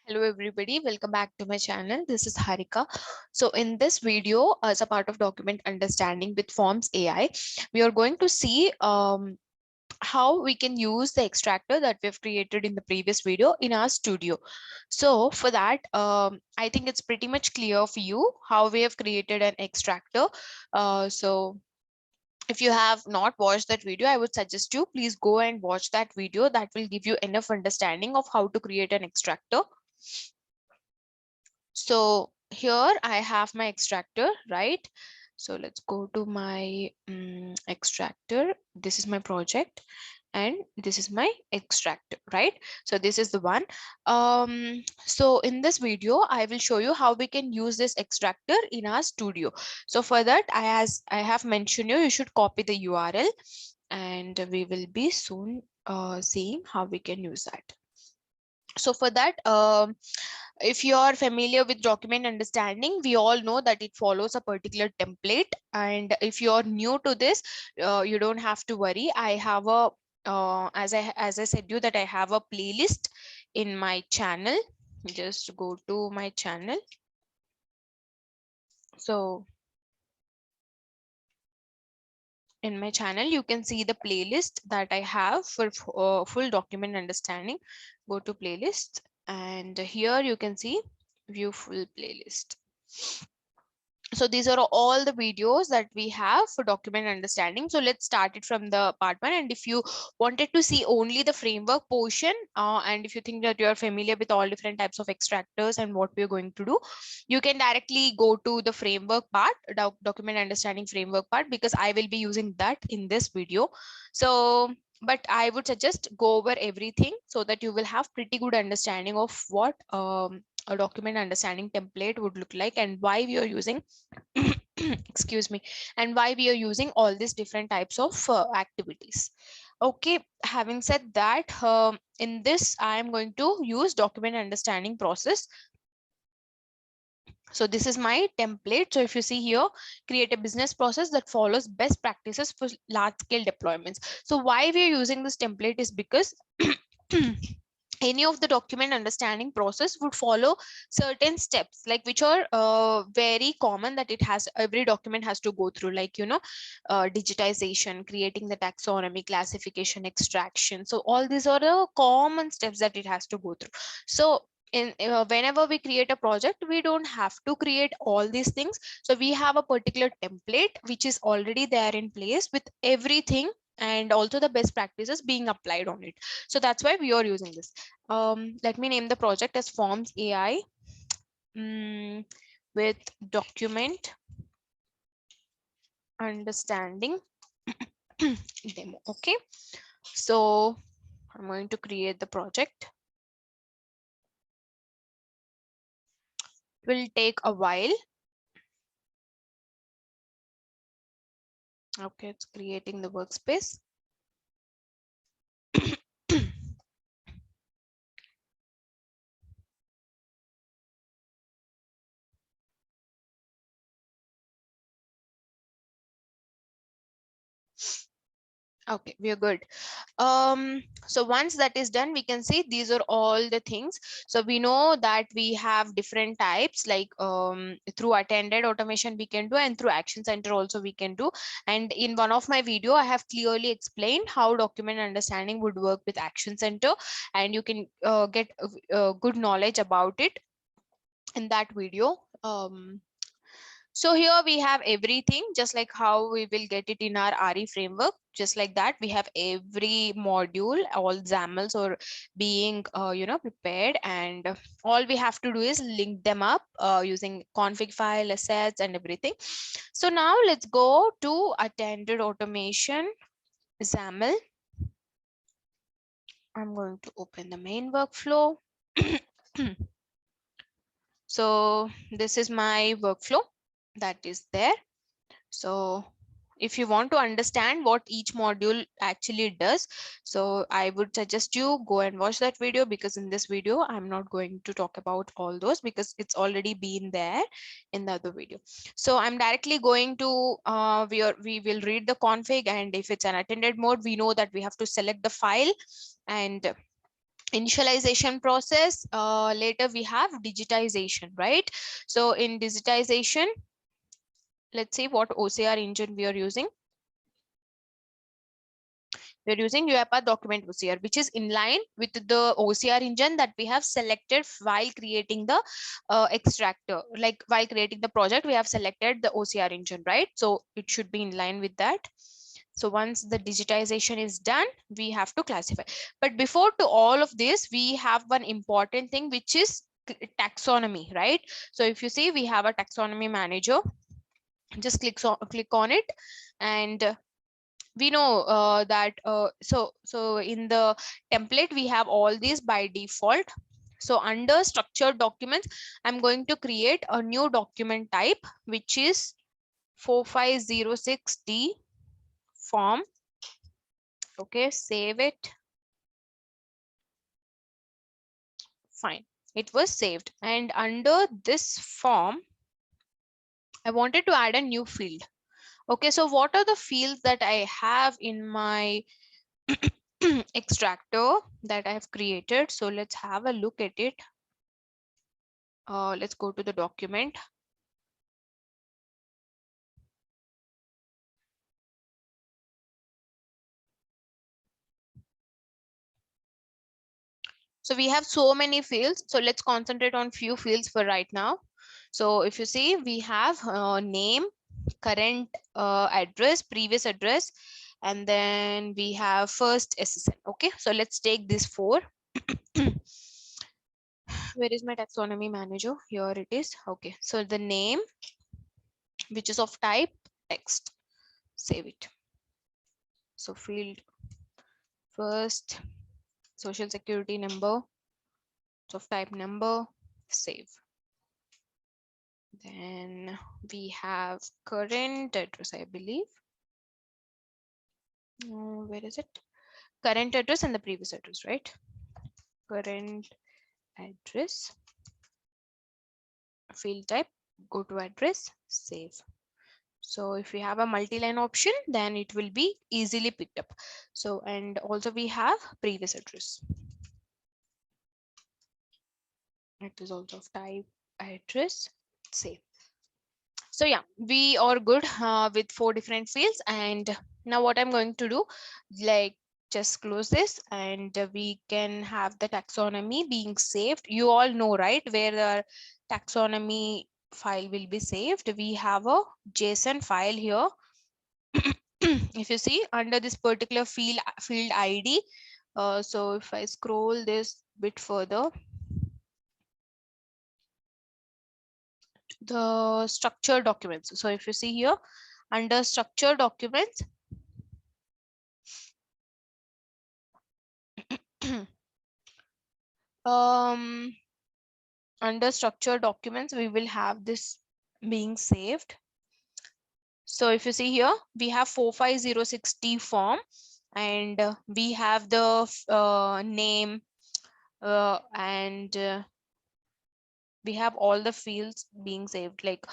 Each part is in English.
Hello everybody, welcome back to my channel. This is Harika. So in this video, as a part of document understanding with Forms AI, we are going to see how we can use the extractor that we've created in the previous video in our studio. So for that, I think it's pretty much clear for you how we have created an extractor. So if you have not watched that video, I would suggest you please go and watch that video. That will give you enough understanding of how to create an extractor. So here I have my extractor, right? So let's go to my extractor. This is my project and this is my extractor, right? So this is the one. So in this video, I will show you how we can use this extractor in our studio. So for that, I have mentioned you should copy the URL and we will be soon seeing how we can use that. So for that, if you are familiar with document understanding, we all know that it follows a particular template. And if you are new to this, you don't have to worry. I have a as I said you that I have a playlist in my channel. Just go to my channel. So in my channel, you can see the playlist that I have for full document understanding. Go to playlist and here you can see view full playlist. So these are all the videos that we have for document understanding. So let's start it from the part one. And if you wanted to see only the framework portion, and if you think that you are familiar with all different types of extractors and what we're going to do, you can directly go to the framework part, document understanding framework part, because I will be using that in this video. So but I would suggest go over everything so that you will have pretty good understanding of what a document understanding template would look like and why we are using excuse me, and why we are using all these different types of activities. Okay, having said that, in this I am going to use document understanding process. So this is my template. So if you see here, create a business process that follows best practices for large scale deployments. So why we are using this template is because any of the document understanding process would follow certain steps, like which are very common that it has, every document has to go through, like digitization, creating the taxonomy, classification, extraction. So all these are the common steps that it has to go through. So in whenever we create a project, we don't have to create all these things. So we have a particular template which is already there in place with everything and also the best practices being applied on it. So that's why we are using this. Let me name the project as Forms AI with document understanding demo. Okay, so I'm going to create the project. It will take a while. Okay, it's creating the workspace. Okay, we are good. So once that is done, we can see these are all the things. So we know that we have different types, like through attended automation we can do, and through action center also we can do. And in one of my video, I have clearly explained how document understanding would work with action center, and you can get good knowledge about it in that video. So here we have everything, just like how we will get it in our RE framework. Just like that, we have every module, all XAMLs are being, prepared, and all we have to do is link them up using config file, assets, and everything. So now let's go to attended automation XAML. I'm going to open the main workflow. So this is my workflow that is there. So if you want to understand what each module actually does, so I would suggest you go and watch that video, because in this video I'm not going to talk about all those because it's already been there in the other video. So I'm directly going to we will read the config, and if it's an attended mode, we know that we have to select the file, and initialization process. Later we have digitization, right? So in digitization, let's see what OCR engine we are using. We're using UiPath document OCR, which is in line with the OCR engine that we have selected while creating the extractor. Like while creating the project, we have selected the OCR engine, right? So it should be in line with that. So once the digitization is done, we have to classify. But before to all of this, we have one important thing, which is taxonomy, right? So if you see, we have a taxonomy manager. Just click on it, and we know that so in the template we have all these by default. So under structured documents, I'm going to create a new document type, which is 4506D form. Okay, save it. Fine, it was saved. And under this form, I wanted to add a new field. Okay, so what are the fields that I have in my extractor that I have created? So let's have a look at it. Let's go to the document. So we have so many fields. So let's concentrate on few fields for right now. So if you see, we have name, current address, previous address, and then we have first SSN. Okay, so let's take these four. Where is my taxonomy manager? Here it is. Okay, so the name, which is of type text, save it. So field first, social security number, of type number, save. Then we have current address, I believe. Where is it? Current address and the previous address, right? Current address, field type, go to address, save. So if we have a multi-line option, then it will be easily picked up. So, and also we have previous address. It is also of type address, save. So yeah, we are good with 4 different fields. And now what I'm going to do, like just close this, and we can have the taxonomy being saved. You all know, right, where the taxonomy file will be saved. We have a JSON file here. If you see under this particular field ID, so if I scroll this bit further, the structured documents. So if you see here under structured documents, under structured documents, we will have this being saved. So if you see here, we have 4506D form, and we have the name, and we have all the fields being saved. Like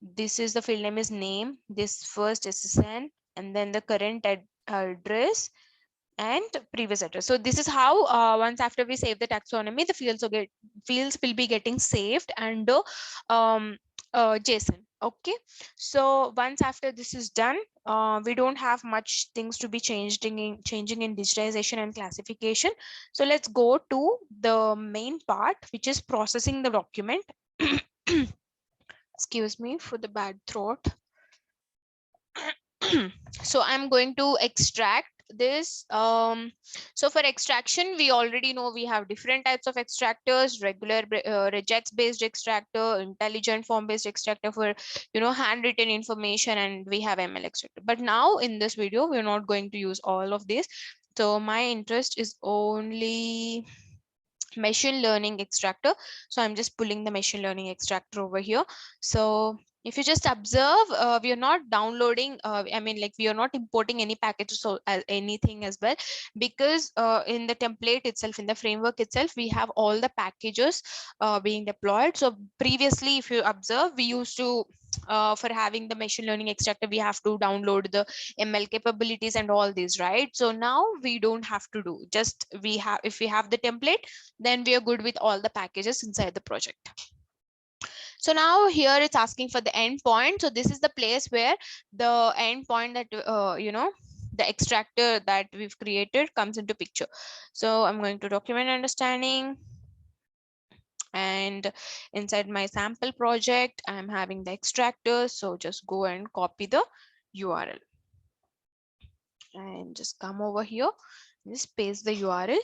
this is the field name is name, this first SSN, and then the current address and previous address. So this is how once after we save the taxonomy, the fields will be getting saved under JSON. Okay, so once after this is done, we don't have much things to be changing in digitization and classification. So let's go to the main part, which is processing the document. Excuse me for the bad throat. So I'm going to extract this. So for extraction, we already know we have different types of extractors: regular regex based extractor, intelligent form based extractor for handwritten information, and we have ML extractor. But now in this video, we're not going to use all of this. So my interest is only machine learning extractor. So I'm just pulling the machine learning extractor over here. So if you just observe, we are not downloading, I mean, like we are not importing any packages or anything as well, because in the template itself, in the framework itself, we have all the packages being deployed. So previously, if you observe, we used to for having the machine learning extractor, we have to download the ML capabilities and all these, right? So now we don't have to do, just we have, if we have the template, then we are good with all the packages inside the project. So now here it's asking for the endpoint. So this is the place where the endpoint that the extractor that we've created comes into picture. So I'm going to document understanding, and inside my sample project I'm having the extractor. So just go and copy the URL and just come over here, just paste the URL,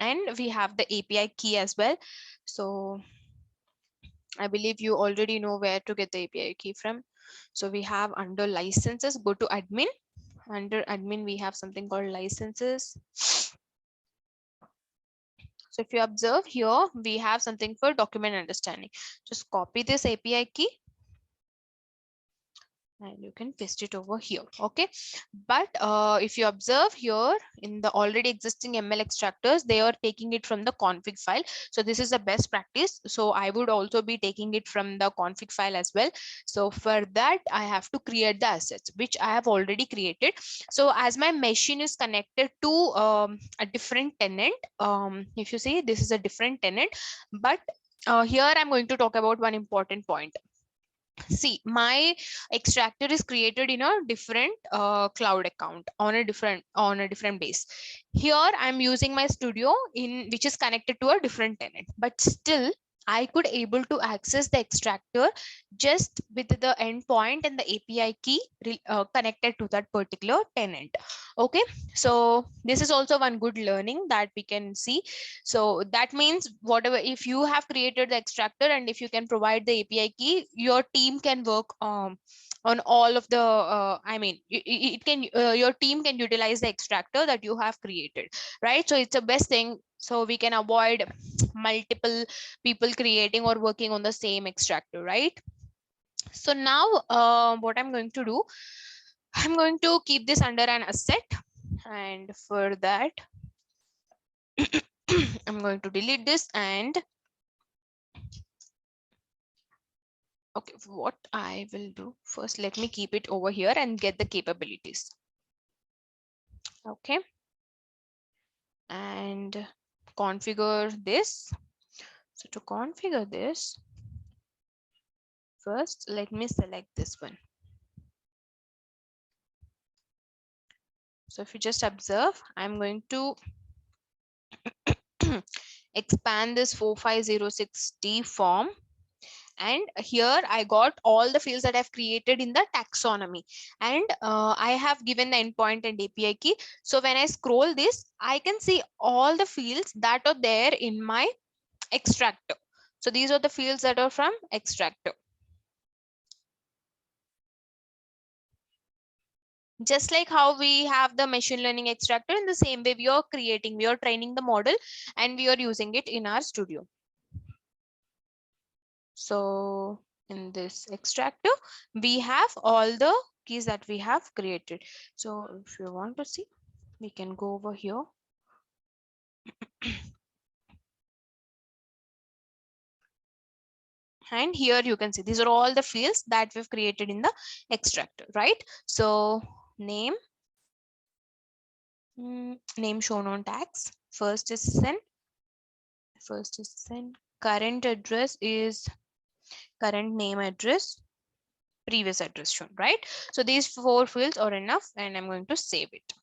and we have the API key as well. So I believe you already know where to get the API key from. So we have under licenses, go to admin. Under admin, we have something called licenses. So if you observe here, we have something for document understanding. Just copy this API key and you can paste it over here. Okay, but if you observe here in the already existing ML extractors, they are taking it from the config file. So this is a best practice. So I would also be taking it from the config file as well. So for that I have to create the assets, which I have already created. So as my machine is connected to a different tenant, if you see, this is a different tenant, but here I'm going to talk about one important point. See, my extractor is created in a different cloud account on a different base. Here I'm using my studio in which is connected to a different tenant, but still I could able to access the extractor just with the endpoint and the API key connected to that particular tenant. Okay, so this is also one good learning that we can see. So that means whatever, if you have created the extractor and if you can provide the API key, your team can work on all of the it can your team can utilize the extractor that you have created, right? So it's the best thing, so we can avoid multiple people creating or working on the same extractor, right? So now what I'm going to do, I'm going to keep this under an asset, and for that I'm going to delete this. And okay, what I will do first, let me keep it over here and get the capabilities. Okay, and configure this. So to configure this, first let me select this one. So if you just observe, I'm going to expand this 4506D form, and here I got all the fields that I've created in the taxonomy, and I have given the endpoint and API key. So when I scroll this, I can see all the fields that are there in my extractor. So these are the fields that are from extractor. Just like how we have the machine learning extractor, in the same way we are training the model and we are using it in our studio. So in this extractor, we have all the keys that we have created. So if you want to see, we can go over here. And here you can see these are all the fields that we've created in the extractor, right? So name, name shown on tags. First is send. Current address is current name address, previous address shown, right? So these 4 fields are enough, and I'm going to save it.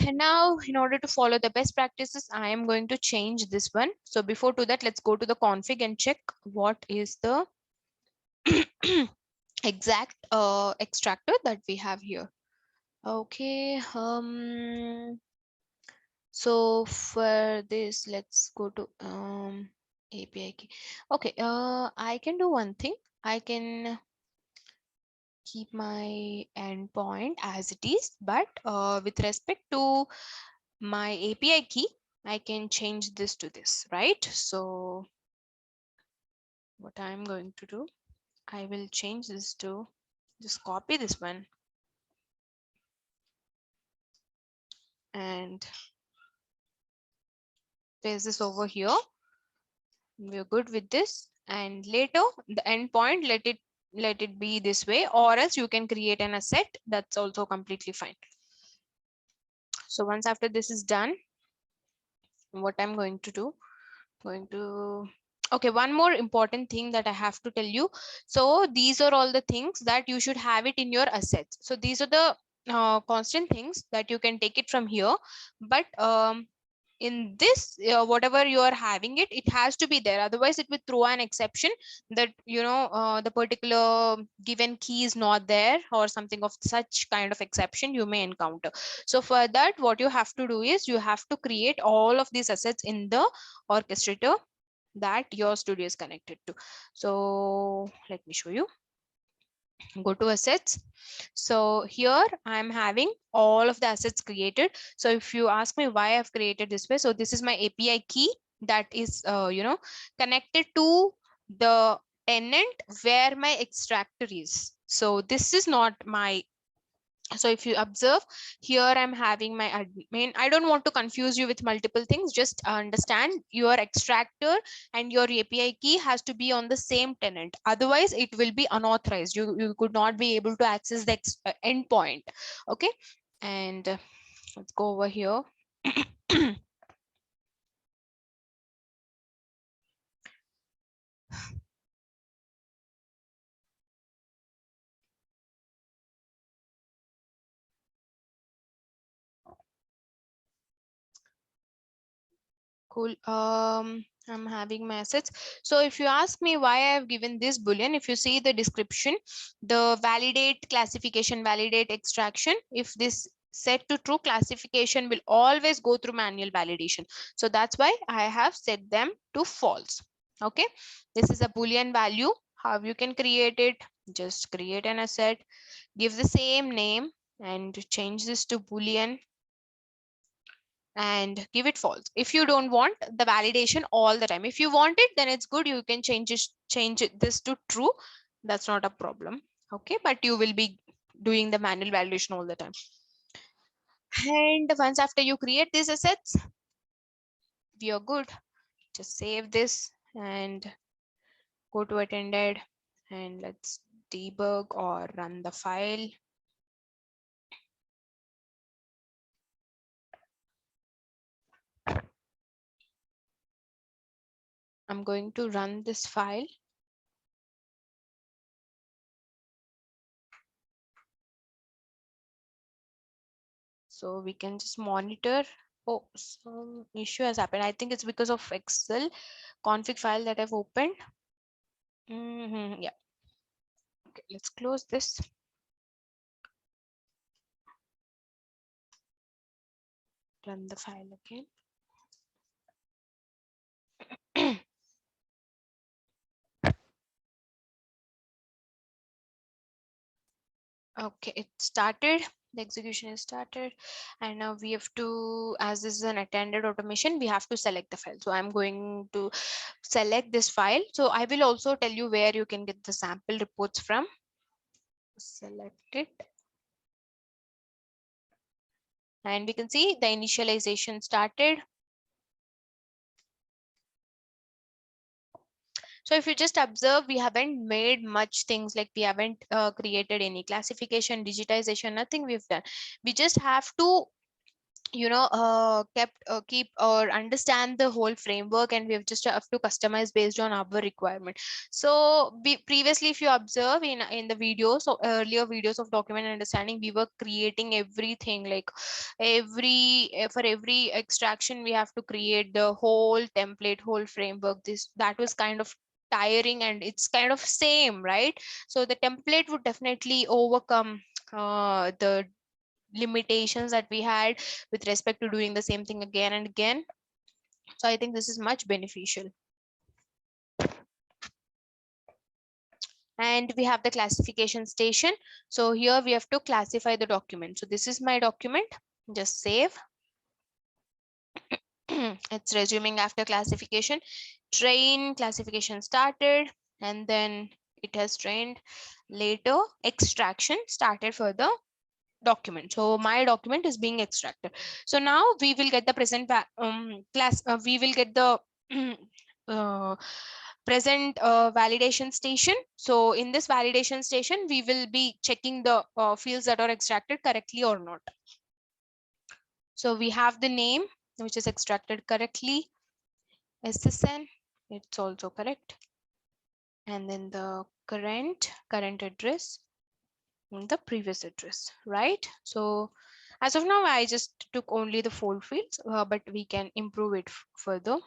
And now in order to follow the best practices, I am going to change this one. So before to that, let's go to the config and check what is the exact extractor that we have here. Okay, so for this, let's go to API key. Okay, I can do one thing. I can keep my endpoint as it is, but with respect to my API key, I can change this to this, right? So what I'm going to do, I will change this to, just copy this one and paste this over here. We're good with this. and later the endpoint, let it be this way, or else you can create an asset. That's also completely fine. So once after this is done, what I'm going to do, going to okay, one more important thing that I have to tell you. So these are all the things that you should have it in your assets. So these are the constant things that you can take it from here, but in this whatever you are having it, it has to be there, otherwise it will throw an exception that the particular given key is not there, or something of such kind of exception you may encounter. So for that, what you have to do is you have to create all of these assets in the orchestrator that your studio is connected to. So let me show you. Go to assets. So here I'm having all of the assets created. So if you ask me why I've created this way, so this is my API key that is connected to the tenant where my extractor is. So this is not my, so if you observe here, I'm having my admin. I don't want to confuse you with multiple things. Just understand your extractor and your API key has to be on the same tenant. Otherwise, it will be unauthorized. You could not be able to access the endpoint. Okay. And let's go over here. Cool. I'm having my assets. So if you ask me why I've given this boolean, if you see the description, the validate classification, validate extraction, if this set to true, classification will always go through manual validation. So that's why I have set them to false. Okay. This is a boolean value. How you can create it? Just create an asset, give the same name, and change this to boolean and give it false. If you don't want the validation all the time, if you want it, then it's good, you can change this to true. That's not a problem. Okay, but you will be doing the manual validation all the time. And once after you create these assets, we are good. Just save this and go to attended, and let's debug or run the file. I'm going to run this file. So we can just monitor. Oh, some issue has happened. I think it's because of Excel config file that I've opened. Yeah. Okay, let's close this. Run the file again. Okay, it started. The execution is started, and now we have to, as this is an attended automation, we have to select the file. So I'm going to select this file. So I will also tell you where you can get the sample reports from. Select it, and we can see the initialization started. So if you just observe, we haven't made much things, like we haven't created any classification, digitization, nothing we've done. We just have to keep or understand the whole framework, and we have just have to customize based on our requirement. So previously, if you observe in the videos, so earlier videos of document understanding, we were creating everything, like for every extraction we have to create the whole template, whole framework. That was kind of tiring, and it's kind of same, right? So the template would definitely overcome the limitations that we had with respect to doing the same thing again and again. So I think this is much beneficial. And we have the classification station. So here we have to classify the document. So this is my document. Just save. It's resuming after classification. Train classification started, and then it has trained. Later extraction started for the document. So my document is being extracted. So now we will get the present class. We will get the uh, present validation station. So in this validation station, we will be checking the fields that are extracted correctly or not. So we have the name, which is extracted correctly. SSN, it's also correct. And then the current address and the previous address, right? So as of now, I just took only the fold fields, but we can improve it further.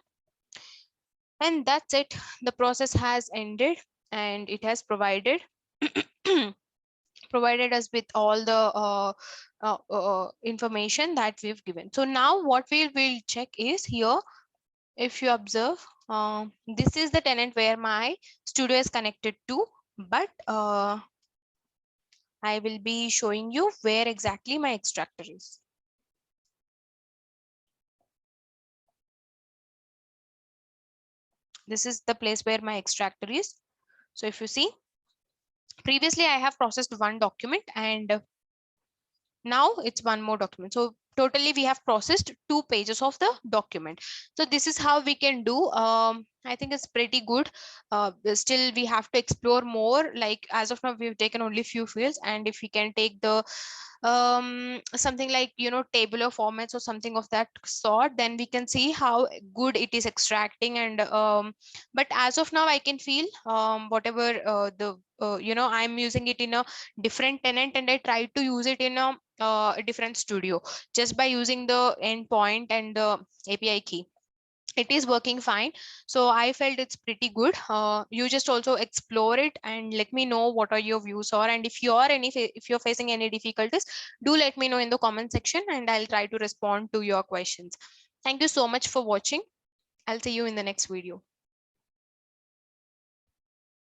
And that's it. The process has ended and it has provided provided us with all the information that we've given. So now what we'll check is here. If you observe, this is the tenant where my studio is connected to, but I will be showing you where exactly my extractor is. This is the place where my extractor is. So if you see, previously I have processed one document and now it's one more document. So totally we have processed 2 pages of the document. So this is how we can do. I think it's pretty good. Still we have to explore more. Like as of now we've taken only few fields, and if we can take the something like, you know, tabular formats or something of that sort, then we can see how good it is extracting. And but as of now I can feel whatever the you know, I'm using it in a different tenant and I try to use it in a different studio just by using the endpoint and the API key. It is working fine. So I felt it's pretty good. You just also explore it and let me know what are your views are, and if you're facing any difficulties, do let me know in the comment section and I'll try to respond to your questions. Thank you so much for watching. I'll see you in the next video.